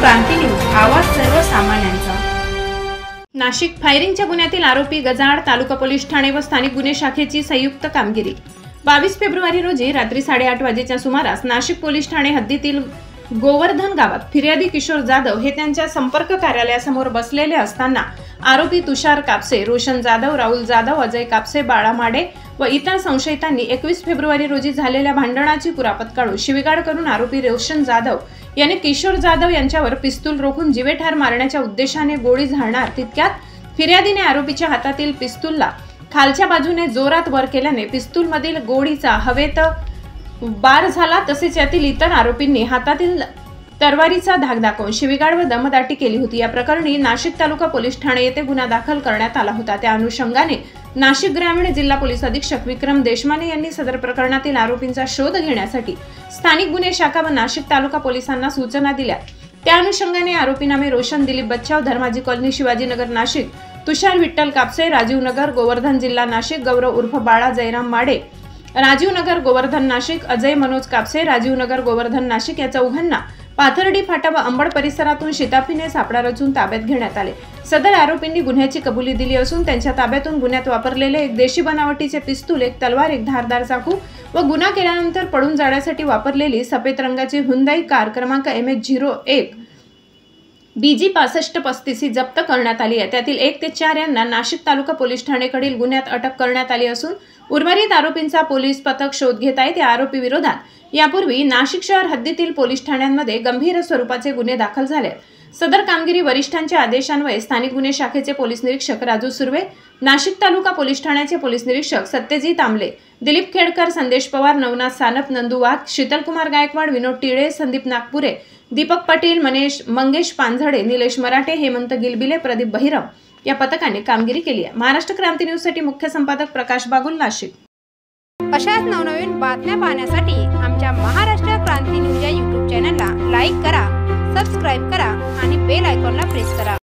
क्रांती news, आवाज सर्वसामान्यांचा। नाशिक फायरिंगच्या गुन्ह्यातील आरोपी गजाआड तालुका पोलीस ठाणे व स्थानिक गुन्हे शाखेची संयुक्त कामगिरी। 22 फेब्रुवारी रोजी रात्री 8:30 वाजेच्या सुमारास नाशिक पोलीस ठाणे हद्दीतील गोवर्धन गावात फिर्यादी किशोर जाधव हे त्यांच्या संपर्क कार्यालयासमोर बसलेले असताना आरोपी तुषार कापसे, रोशन जाधव, राहुल जाधव, अजय कापसे, बाळा माडे व इतर संशयितांनी 21 फेब्रुवारी रोजी झालेल्या भांडणाची कुरापत काढून शिवीगाळ करून आरोपी रोशन जाधव यांनी किशोर जाधव यांच्यावर पिस्तूल रोखून जीवेठार मारण्याच्या उद्देशाने गोळी झाडणार तितक्यात फिर्यादीने आरोपीच्या हातातील पिस्तूलला खालच्या बाजूने जोरात वर केल्याने पिस्तूलमधील गोळीचा हवेत बार झाला। तसेच यातील इतर आरोपींनी हातातील तरवारीचा धाक दाखवून शिवीगाळ व दमदाटी केली होती। या प्रकरणी नाशिक तालुका पोलीस ठाणे येथे गुन्हा दाखल करण्यात आला होता। त्या अनुषंगाने नाशिक ग्रामीण जिल्हा पोलीस अधीक्षक विक्रम देशमाने यांनी सदर प्रकरणातील आरोपींचा शोध घेण्यासाठी स्थानिक गुन्हे शाखा व नाशिक तालुका पोलिसांना सूचना दिल्या। त्या अनुषंगाने आरोपीनामे रोशन दिलीप बच्चाव, धर्माजी कॉलनी, शिवाजीनगर, नाशिक, तुषार विठ्ठल कापसे, राजीव नगर, गोवर्धन जिल्हा नाशिक, गौरव उर्फ बाळा जयराम माडे, राजीव नगर, गोवर्धन नाशिक, अजय मनोज कापसे, राजीव नगर, गोवर्धन नाशिक या चौघांना पाथर्डी फाटा व अंबड परिसरातून शिताफीने सापळा रचून ताब्यात घेण्यात आले। सदर आरोपींनी गुन्ह्याची कबुली दिली असून त्यांच्या ताब्यातून गुन्ह्यात वापरलेले एक देशी बनावटीचे पिस्तूल, एक तलवार, एक धारदार चाकू व गुन्हा केल्यानंतर पळून जाण्यासाठी वापरलेली सफेद रंगाची हुंदाई कार क्रमांक MH01 BG 6535 ही जप्त करण्यात आली आहे। त्यातील 1 ते 4 यांना नाशिक तालुका पोलीस ठाणेकडील गुन्ह्यात अटक करण्यात आली असून उर्वरित आरोपींचा पोलीस पथक शोध घेत आहे। त्या आरोपी विरोधात यापूर्वी नाशिक शहर हद्दीतील पोलीस ठाण्यांमध्ये गंभीर स्वरूपाचे गुन्हे दाखल झाले। सदर कामगिरी वरिष्ठांच्या आदेशान्वये स्थानिक गुन्हे शाखेचे पोलीस निरीक्षक राजू सुर्वे, नाशिक तालुका पोलीस ठाण्याचे पोलीस निरीक्षक सत्यजित आमले, दिलीप खेडकर, संदेश पवार, नवनाथ सानप, नंदू वाघ, शीतलकुमार गायकवाड, विनोद टिळे, संदीप नागपुरे, दीपक पाटील, मंगेश पांझडे, निलेश मराठे, हेमंत गिलबिले, प्रदीप बहिरम या पथकाने कामगिरी केली आहे। महाराष्ट्र क्रांती न्यूज साठी मुख्य संपादक प्रकाश बागुल, नाशिक। अशाच नवनवीन बातम्या पाहण्यासाठी आमच्या महाराष्ट्र क्रांती न्यूज या YouTube चॅनलला लाईक करा, सबस्क्राइब करा आणि बेल आयकॉनला प्रेस करा।